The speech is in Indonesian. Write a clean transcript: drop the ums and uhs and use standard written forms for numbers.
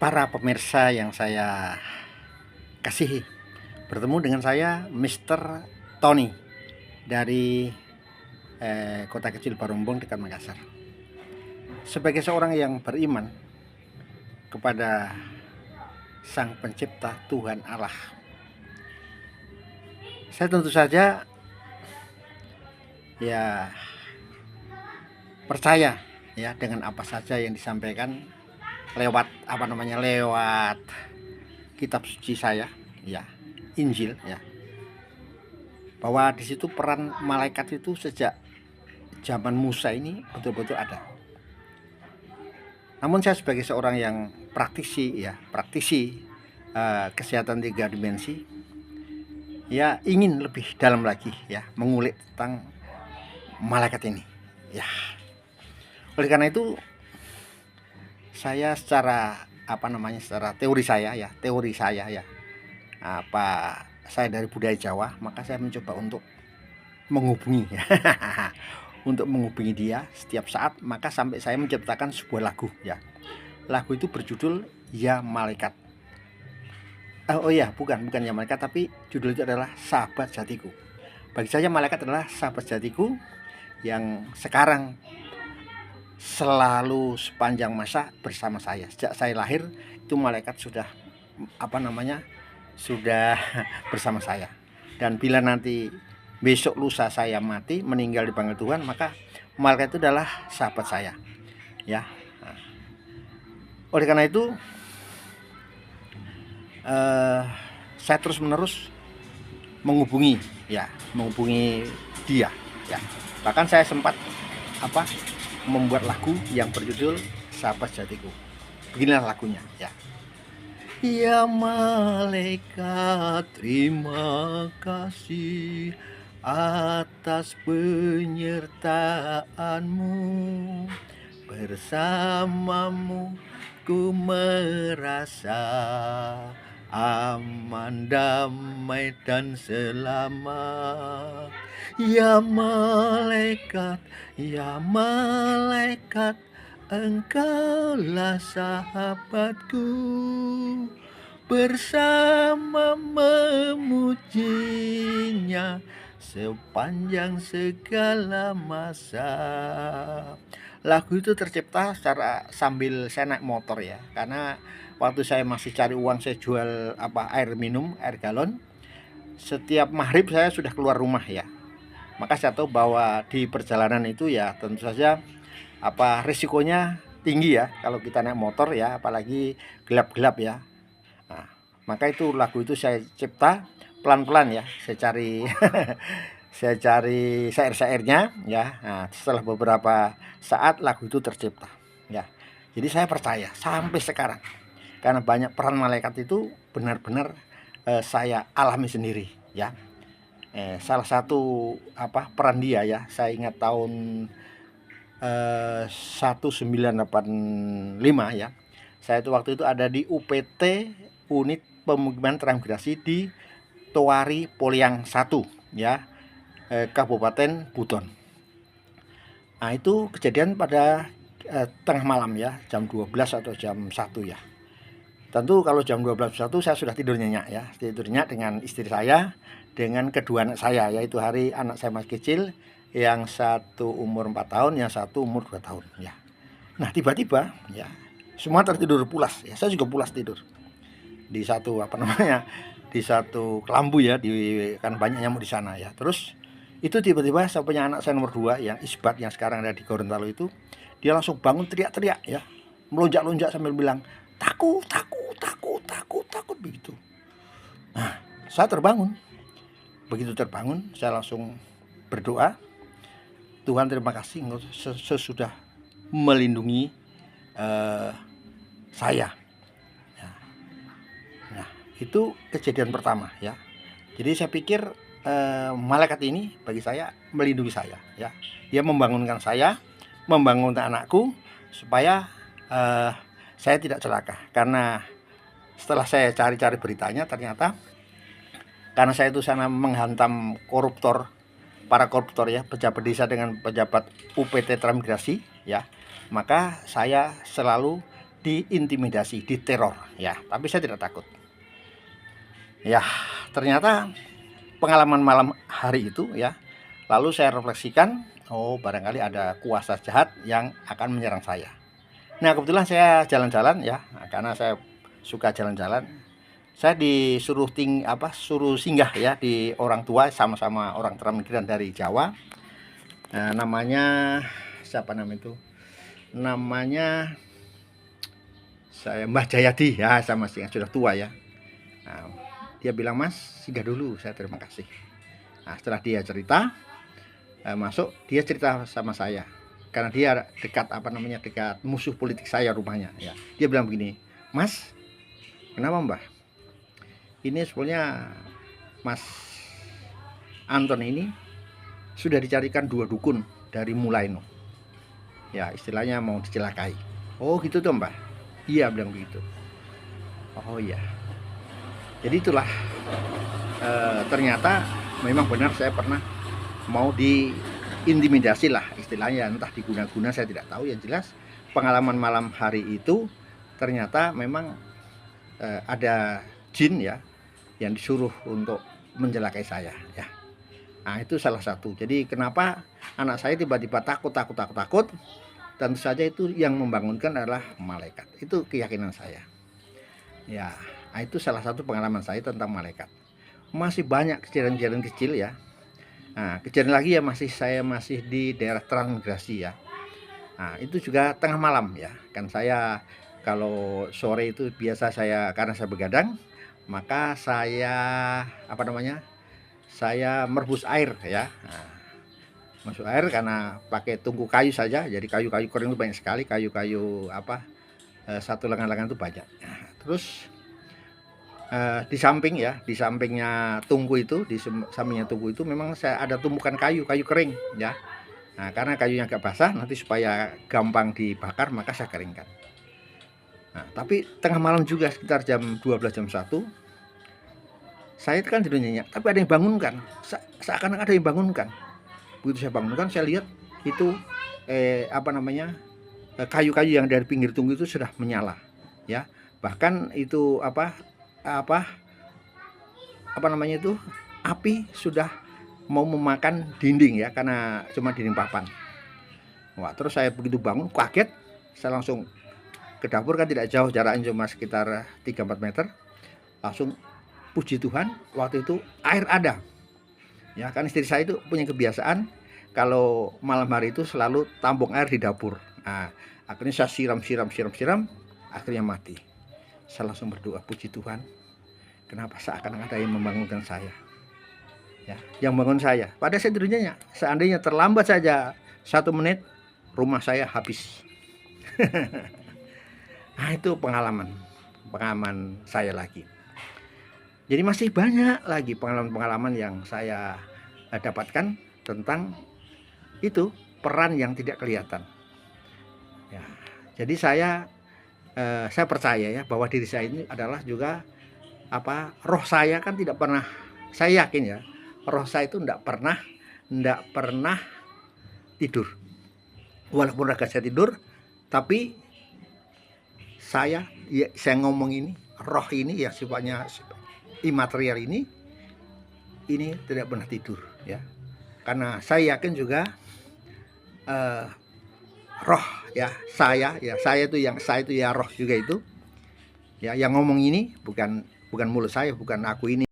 Para pemirsa yang saya kasihi, bertemu dengan saya Mr. Tony dari kota kecil Barumbung dekat Makassar. Sebagai seorang yang beriman kepada Sang Pencipta Tuhan Allah, saya tentu saja ya percaya ya dengan apa saja yang disampaikan lewat lewat kitab suci saya ya, Injil ya, bahwa di situ peran malaikat itu sejak zaman Musa ini betul-betul ada. Namun saya sebagai seorang yang praktisi kesehatan 3 dimensi ya, ingin lebih dalam lagi ya mengulik tentang malaikat ini ya. Oleh karena itu saya secara teori saya ya, saya dari budaya Jawa, maka saya mencoba untuk menghubungi untuk menghubungi dia setiap saat. Maka sampai saya menciptakan sebuah lagu ya. Lagu itu berjudul Ya Malaikat. Bukan Ya Malaikat, tapi judul itu adalah Sahabat Jatiku. Bagi saya malaikat adalah sahabat jatiku yang sekarang selalu sepanjang masa bersama saya. Sejak saya lahir itu malaikat sudah sudah bersama saya. Dan bila nanti besok lusa saya mati, meninggal dipanggil Tuhan, maka malaikat itu adalah sahabat saya ya. Oleh karena itu saya terus menerus menghubungi dia ya. Bahkan saya sempat membuat lagu yang berjudul Sahabat Jatiku. Beginilah lagunya ya. Ya malaikat, terima kasih atas penyertaanmu. Bersamamu ku merasa aman, damai dan selamat. Ya malaikat, engkaulah sahabatku, bersama memujinya sepanjang segala masa. Lagu itu tercipta sambil saya naik motor ya, karena waktu saya masih cari uang, saya jual air minum, air galon. Setiap maghrib saya sudah keluar rumah ya. Maka saya tahu bahwa di perjalanan itu ya tentu saja risikonya tinggi ya kalau kita naik motor ya, apalagi gelap-gelap ya. Nah, maka itu lagu itu saya cipta pelan-pelan ya. Saya cari saya cari syair-syairnya ya. Nah, setelah beberapa saat lagu itu tercipta ya. Jadi saya percaya sampai sekarang, karena banyak peran malaikat itu benar-benar saya alami sendiri ya. Salah satu peran dia ya, saya ingat tahun 1985 ya. Saya itu waktu itu ada di UPT, Unit Pemukiman Transmigrasi di Towari Poliang 1 ya, Kabupaten Buton. Nah, itu kejadian pada tengah malam ya, jam 12 atau jam 1 ya. Tentu kalau jam 12.01 saya sudah tidur nyenyak ya, dengan istri saya, dengan kedua anak saya, yaitu anak saya masih kecil, yang satu umur 4 tahun, yang satu umur 2 tahun ya. Nah, tiba-tiba ya semua tertidur pulas ya, saya juga pulas tidur di satu di satu kelambu ya, kan banyak nyamuk di sana ya. Terus itu tiba-tiba saya punya anak saya nomor 2 yang Isbat, yang sekarang ada di Gorontalo itu, dia langsung bangun teriak-teriak ya, melonjak-lonjak sambil bilang takut begitu. Nah, saya terbangun. Begitu terbangun, saya langsung berdoa, Tuhan terima kasih Engkau sesudah melindungi saya ya. Nah, itu kejadian pertama ya. Jadi saya pikir malaikat ini bagi saya melindungi saya ya. Dia membangunkan saya, membangunkan anakku supaya saya tidak celaka. Karena setelah saya cari-cari beritanya, ternyata karena saya itu sana menghantam para koruptor ya, pejabat desa dengan pejabat UPT Transmigrasi ya, maka saya selalu diintimidasi, diteror ya, tapi saya tidak takut. Ya, ternyata pengalaman malam hari itu ya, lalu saya refleksikan, oh barangkali ada kuasa jahat yang akan menyerang saya. Nah, kebetulan saya jalan-jalan ya, karena saya suka jalan-jalan. Saya disuruh suruh singgah ya di orang tua, sama-sama orang transmigran dari Jawa. Nah, namanya siapa nama itu? Namanya saya Mbah Jayadi ya, sama yang sudah tua ya. Nah, dia bilang, "Mas, singgah dulu." Saya terima kasih. Nah, setelah dia cerita masuk, dia cerita sama saya karena dia dekat dekat musuh politik saya rumahnya ya. Dia bilang begini, "Mas, kenapa Mbah? Ini sebenarnya Mas Anton ini sudah dicarikan 2 dukun dari Mulaino. Ya, istilahnya mau dicelakai." "Oh gitu tuh Mbah?" "Iya," bilang begitu. "Oh iya." Jadi itulah ternyata memang benar saya pernah mau diintimidasi lah istilahnya, entah diguna-guna saya tidak tahu. Yang jelas pengalaman malam hari itu ternyata memang ada jin ya yang disuruh untuk menjelakai saya ya. Nah, itu salah satu. Jadi kenapa anak saya tiba-tiba takut, tentu saja itu yang membangunkan adalah malaikat. Itu keyakinan saya ya. Nah, itu salah satu pengalaman saya tentang malaikat. Masih banyak kejadian-kejadian kecil ya. Nah, kejadian lagi ya, saya masih di daerah transmigrasi ya. Nah, itu juga tengah malam ya. Kan saya kalau sore itu biasa karena saya begadang, maka saya saya merebus air ya. Nah, masuk air karena pakai tungku kayu saja. Jadi kayu-kayu kering itu banyak sekali, kayu-kayu satu lengan-lengan itu banyak. Nah, terus di sampingnya tungku itu, memang saya ada tumpukan kayu kering ya. Nah, karena kayunya agak basah, nanti supaya gampang dibakar maka saya keringkan. Nah, tapi tengah malam juga sekitar jam 12, jam 1, saya itu kan tidur nyenyak, tapi ada yang bangunkan, seakan-akan ada yang bangunkan. Begitu saya bangunkan, saya lihat itu kayu-kayu yang dari pinggir tungku itu sudah menyala ya. Bahkan itu api sudah mau memakan dinding ya, karena cuma dinding papan. Wah, terus saya begitu bangun kaget, saya langsung ke dapur, kan tidak jauh jaraknya, cuma sekitar 3-4 meter. Langsung puji Tuhan waktu itu air ada ya, kan istri saya itu punya kebiasaan kalau malam hari itu selalu tampung air di dapur. Nah, akhirnya saya siram, akhirnya mati. Saya langsung berdoa, puji Tuhan, kenapa seakan ada yang membangunkan saya ya, yang bangun saya pada saya tidurnya. Seandainya terlambat saja 1 menit, rumah saya habis. Nah, itu pengalaman saya lagi. Jadi masih banyak lagi pengalaman-pengalaman yang saya dapatkan tentang itu, peran yang tidak kelihatan ya. Jadi saya percaya ya bahwa diri saya ini adalah juga roh saya kan tidak pernah, saya yakin ya, roh saya itu tidak pernah tidur. Walaupun raga saya tidur, tapi saya ngomong ini, roh ini yang sifatnya imaterial ini tidak pernah tidur ya. Karena saya yakin juga roh ya, saya itu ya roh juga itu ya, yang ngomong ini bukan mulut saya, bukan aku ini